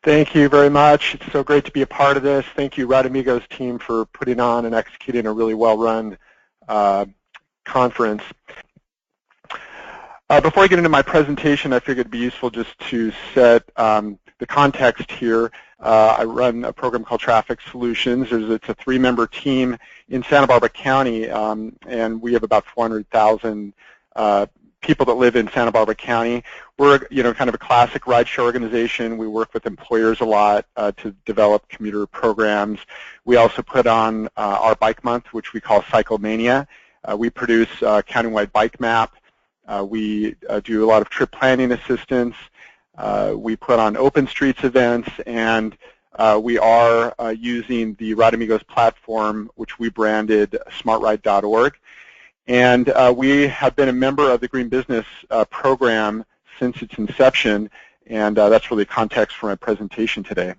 Thank you very much. It's so great to be a part of this. Thank you, Radamigo's team, for putting on and executing a really well-run conference. Before I get into my presentation, I figured it'd be useful just to set the context here. I run a program called Traffic Solutions. It's a 3-member team in Santa Barbara County, and we have about 400,000 people that live in Santa Barbara County. We're, kind of a classic rideshare organization. We work with employers a lot to develop commuter programs. We also put on our Bike Month, which we call Cyclemania. We produce a countywide bike map. We do a lot of trip planning assistance. We put on open streets events, and we are using the Radamigos platform, which we branded smartride.org. And we have been a member of the Green Business program since its inception, and that's really context for my presentation today.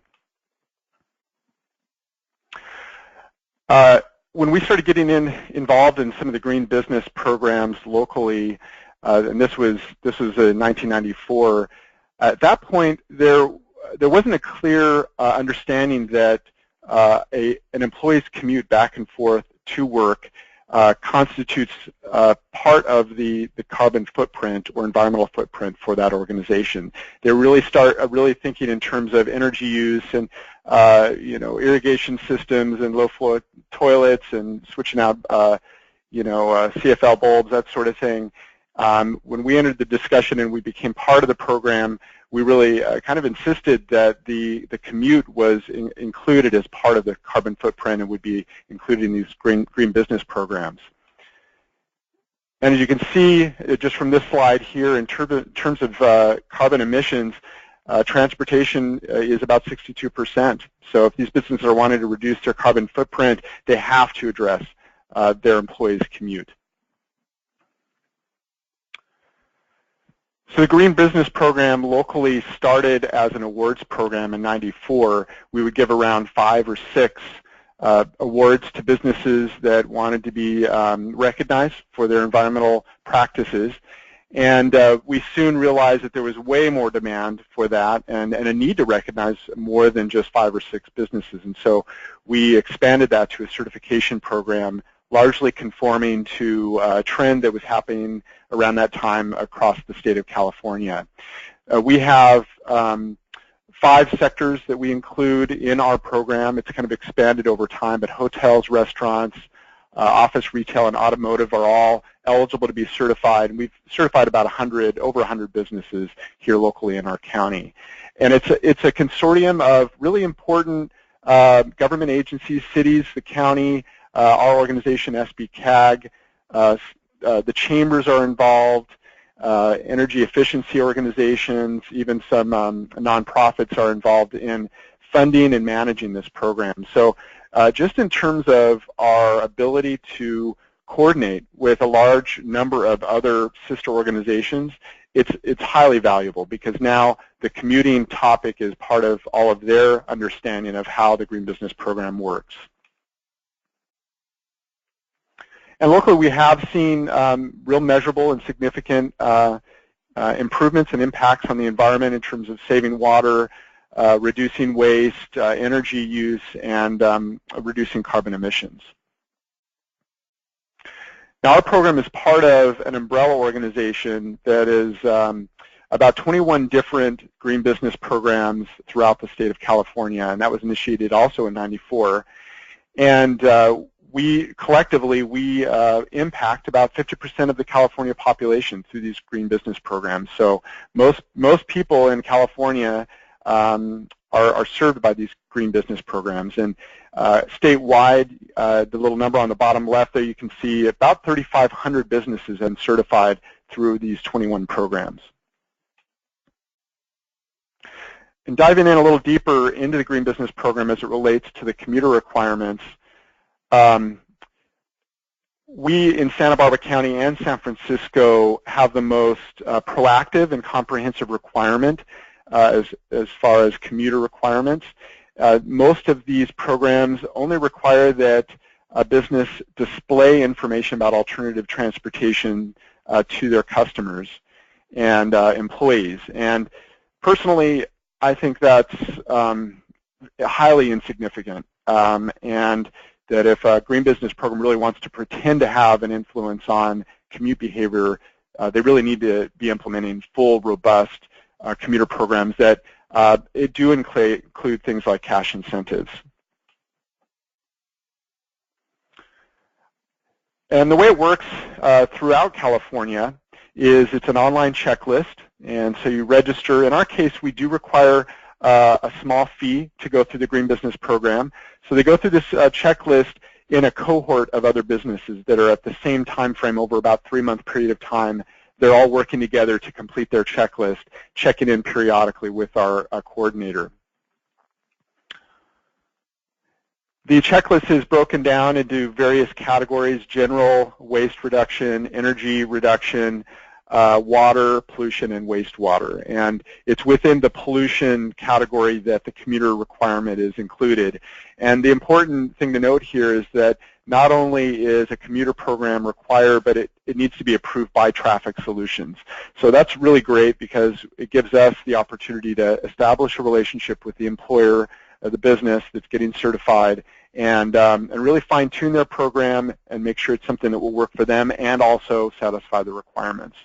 When we started getting involved in some of the Green Business programs locally, and this was in 1994, at that point there wasn't a clear understanding that an employee's commute back and forth to work constitutes part of the carbon footprint or environmental footprint for that organization. They really start thinking in terms of energy use and irrigation systems and low-flow toilets and switching out CFL bulbs, that sort of thing. When we entered the discussion and we became part of the program, we really kind of insisted that the commute was included as part of the carbon footprint and would be included in these green business programs. And as you can see, just from this slide here, in terms of carbon emissions, transportation is about 62%. So if these businesses are wanting to reduce their carbon footprint, they have to address their employees' commute. So the Green Business Program locally started as an awards program in '94. We would give around 5 or 6 awards to businesses that wanted to be recognized for their environmental practices. And we soon realized that there was way more demand for that and a need to recognize more than just 5 or 6 businesses. And so we expanded that to a certification program, largely conforming to a trend that was happening around that time across the state of California. We have 5 sectors that we include in our program. It's kind of expanded over time, but hotels, restaurants, office, retail, and automotive are all eligible to be certified. And we've certified about over 100 businesses here locally in our county. And it's a consortium of really important government agencies, cities, the county, our organization, SBCAG, the chambers are involved, energy efficiency organizations, even some nonprofits are involved in funding and managing this program. So just in terms of our ability to coordinate with a large number of other sister organizations, it's highly valuable because now the commuting topic is part of all of their understanding of how the Green Business Program works. And locally, we have seen real measurable and significant improvements and impacts on the environment in terms of saving water, reducing waste, energy use, and reducing carbon emissions. Now, our program is part of an umbrella organization that is about 21 different green business programs throughout the state of California, and that was initiated also in '94. And we collectively impact about 50% of the California population through these green business programs. So most people in California are served by these green business programs. And statewide, the little number on the bottom left there, you can see about 3,500 businesses have been certified through these 21 programs. And diving in a little deeper into the green business program as it relates to the commuter requirements, we in Santa Barbara County and San Francisco have the most proactive and comprehensive requirement as far as commuter requirements. Most of these programs only require that a business display information about alternative transportation to their customers and employees. And personally, I think that's highly insignificant, and that if a green business program really wants to pretend to have an influence on commute behavior, they really need to be implementing full, robust commuter programs that do include things like cash incentives. And the way it works throughout California is it's an online checklist, and so you register. In our case, we do require a small fee to go through the Green Business Program. So they go through this checklist in a cohort of other businesses that are at the same time frame over about a 3-month period of time. They're all working together to complete their checklist, checking in periodically with our coordinator. The checklist is broken down into various categories: general, waste reduction, energy reduction, water, pollution, and wastewater. And it's within the pollution category that the commuter requirement is included. And the important thing to note here is that not only is a commuter program required, but it needs to be approved by Traffic Solutions. So that's really great because it gives us the opportunity to establish a relationship with the employer, the business that's getting certified, and really fine-tune their program and make sure it's something that will work for them and also satisfy the requirements.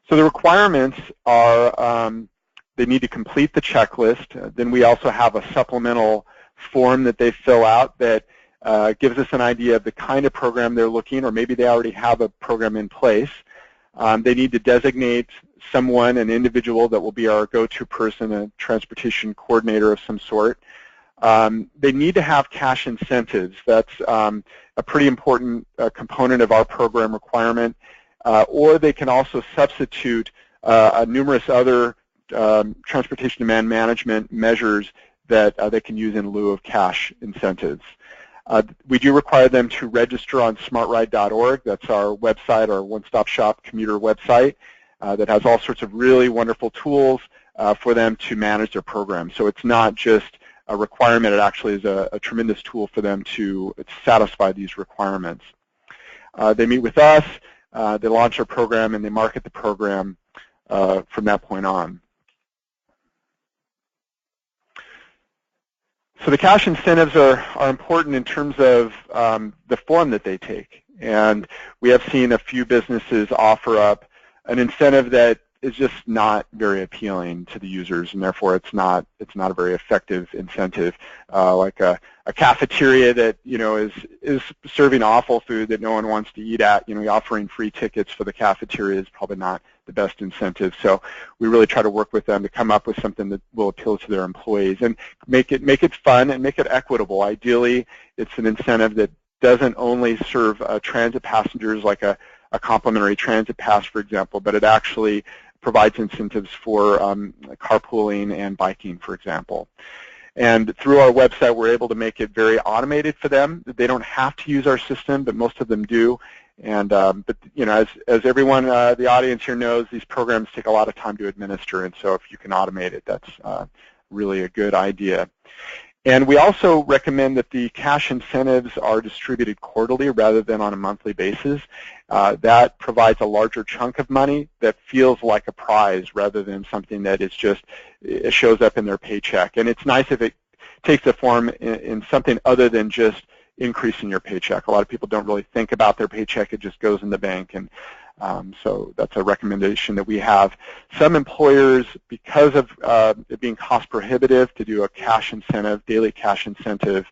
So the requirements are they need to complete the checklist. Then we also have a supplemental form that they fill out that gives us an idea of the kind of program they're looking, or maybe they already have a program in place. They need to designate someone, an individual that will be our go-to person, a transportation coordinator of some sort. They need to have cash incentives. That's a pretty important component of our program requirement. Or they can also substitute numerous other transportation demand management measures that they can use in lieu of cash incentives. We do require them to register on smartride.org. That's our website, our one-stop shop commuter website that has all sorts of really wonderful tools for them to manage their program. So it's not just a requirement, it actually is a tremendous tool for them to satisfy these requirements. They meet with us, they launch our program, and they market the program from that point on. So the cash incentives are important in terms of the form that they take. And we have seen a few businesses offer up an incentive that is just not very appealing to the users, and therefore it's not a very effective incentive. Like a cafeteria that is serving awful food that no one wants to eat at. Offering free tickets for the cafeteria is probably not the best incentive. So we really try to work with them to come up with something that will appeal to their employees and make it fun and make it equitable. Ideally, it's an incentive that doesn't only serve transit passengers like a complimentary transit pass, for example, but it actually provides incentives for carpooling and biking, for example. And through our website, we're able to make it very automated for them. They don't have to use our system, but most of them do. And but as everyone, the audience here knows, these programs take a lot of time to administer, and so if you can automate it, that's really a good idea. And we also recommend that the cash incentives are distributed quarterly rather than on a monthly basis. That provides a larger chunk of money that feels like a prize rather than something that is just, it shows up in their paycheck. And it's nice if it takes the form in something other than just increasing your paycheck. A lot of people don't really think about their paycheck, it just goes in the bank. And so that's a recommendation that we have. Some employers, because of it being cost prohibitive to do a cash incentive, daily cash incentive,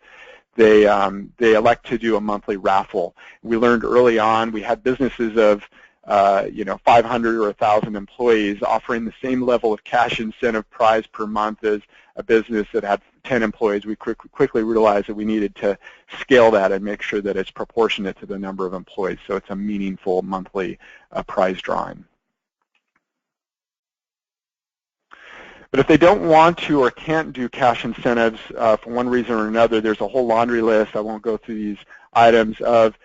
they elect to do a monthly raffle. We learned early on, we had businesses of 500 or 1,000 employees offering the same level of cash incentive prize per month as a business that had 10 employees. We quickly realized that we needed to scale that and make sure that it's proportionate to the number of employees, so it's a meaningful monthly prize drawing. But if they don't want to or can't do cash incentives for one reason or another, there's a whole laundry list, I won't go through these items, of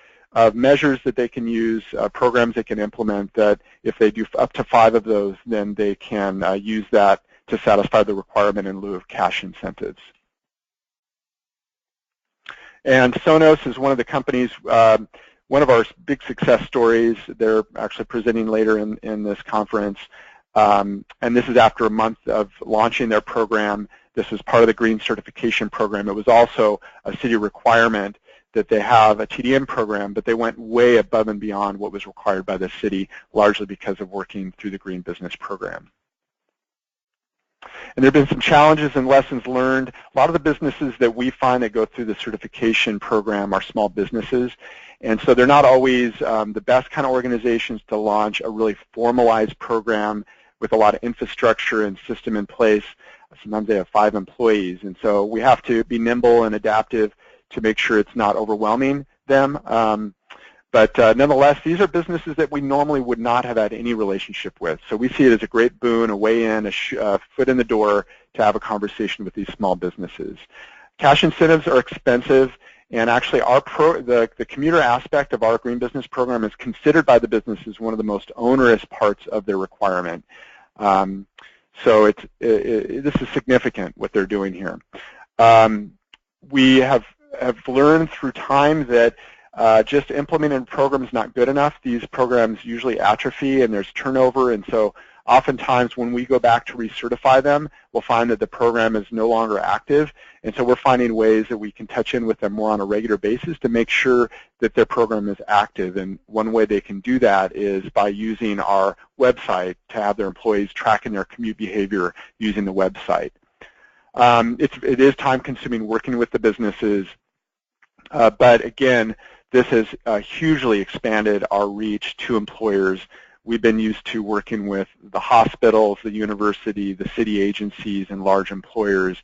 measures that they can use, programs they can implement that if they do up to 5 of those, then they can use that to satisfy the requirement in lieu of cash incentives. And Sonos is one of the companies, one of our big success stories. They're actually presenting later in this conference. And this is after a month of launching their program. This was part of the green certification program. It was also a city requirement that they have a TDM program, but they went way above and beyond what was required by the city, largely because of working through the green business program. And there have been some challenges and lessons learned. A lot of the businesses that we find that go through the certification program are small businesses, and so they're not always the best kind of organizations to launch a really formalized program with a lot of infrastructure and system in place. Sometimes they have 5 employees, and so we have to be nimble and adaptive to make sure it's not overwhelming them. But nonetheless, these are businesses that we normally would not have had any relationship with. So we see it as a great boon, a way in, a foot in the door to have a conversation with these small businesses. Cash incentives are expensive, and actually the commuter aspect of our green business program is considered by the businesses one of the most onerous parts of their requirement. So this is significant what they're doing here. We have learned through time that just implementing a program is not good enough. These programs usually atrophy and there's turnover, and so oftentimes when we go back to recertify them, we'll find that the program is no longer active, and so we're finding ways that we can touch in with them more on a regular basis to make sure that their program is active. And one way they can do that is by using our website to have their employees tracking their commute behavior using the website. It is time-consuming working with the businesses, but again, this has hugely expanded our reach to employers. We've been used to working with the hospitals, the university, the city agencies, and large employers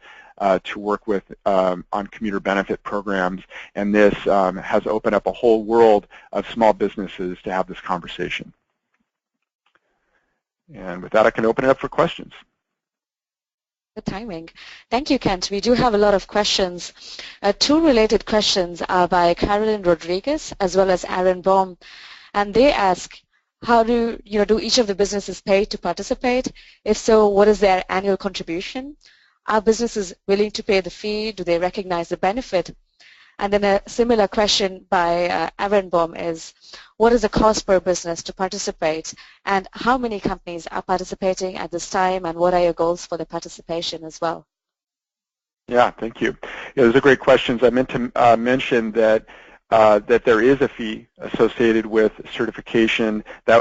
to work with on commuter benefit programs, and this has opened up a whole world of small businesses to have this conversation. And with that, I can open it up for questions. Good timing. Thank you, Kent. We do have a lot of questions. 2 related questions are by Carolyn Rodriguez as well as Aaron Baum, and they ask, how do each of the businesses pay to participate? If so, what is their annual contribution? Are businesses willing to pay the fee? Do they recognize the benefit? And then a similar question by Aaron Baum is, what is the cost per business to participate, and how many companies are participating at this time, and what are your goals for the participation as well? Yeah, thank you. Yeah, those are great questions. I meant to mention that there is a fee associated with certification that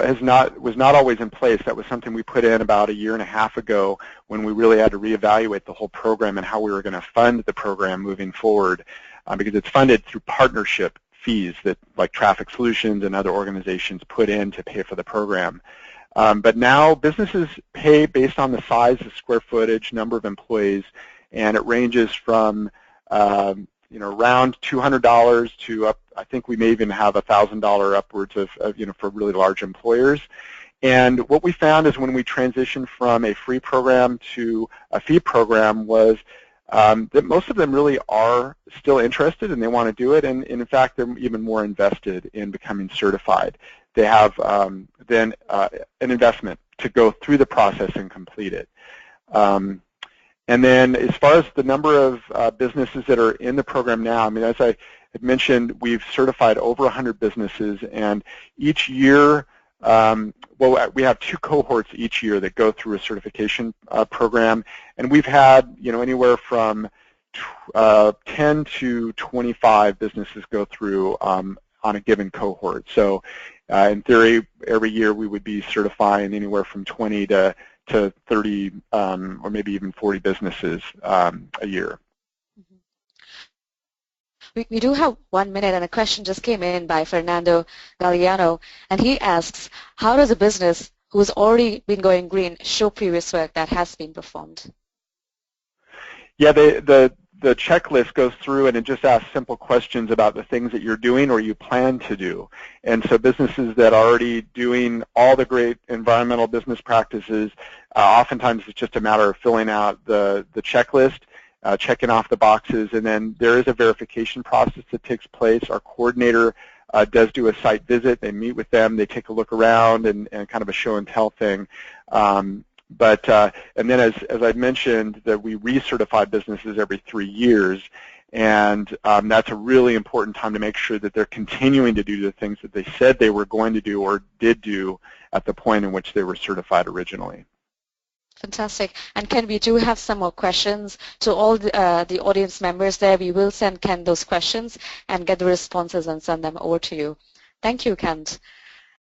was not always in place. That was something we put in about 1.5 years ago when we really had to reevaluate the whole program and how we were going to fund the program moving forward, because it's funded through partnership fees that like Traffic Solutions and other organizations put in to pay for the program. But now businesses pay based on the size, the square footage, number of employees, and it ranges from around $200 to up. I think we may even have $1,000 upwards of for really large employers. And what we found is when we transitioned from a free program to a fee program was that most of them really are still interested and they want to do it, and in fact they're even more invested in becoming certified. They have then an investment to go through the process and complete it. And then as far as the number of businesses that are in the program now, I mean, as I had mentioned, we've certified over 100 businesses, and each year, well, we have 2 cohorts each year that go through a certification program, and we've had anywhere from 10 to 25 businesses go through on a given cohort. So in theory, every year we would be certifying anywhere from 20 to 30 or maybe even 40 businesses a year. We do have 1 minute, and a question just came in by Fernando Galliano, and he asks, how does a business who has already been going green show previous work that has been performed? Yeah, the checklist goes through and it just asks simple questions about the things that you're doing or you plan to do. And so businesses that are already doing all the great environmental business practices, oftentimes it's just a matter of filling out the checklist, checking off the boxes, and then there is a verification process that takes place. Our coordinator does do a site visit. They meet with them. They take a look around and kind of a show and tell thing. And then as I mentioned, that we recertify businesses every 3 years, and that's a really important time to make sure that they're continuing to do the things that they said they were going to do or did do at the point in which they were certified originally. Fantastic. And Ken, we do have some more questions. To all the audience members there, we will send Ken those questions and get the responses and send them over to you. Thank you, Kent.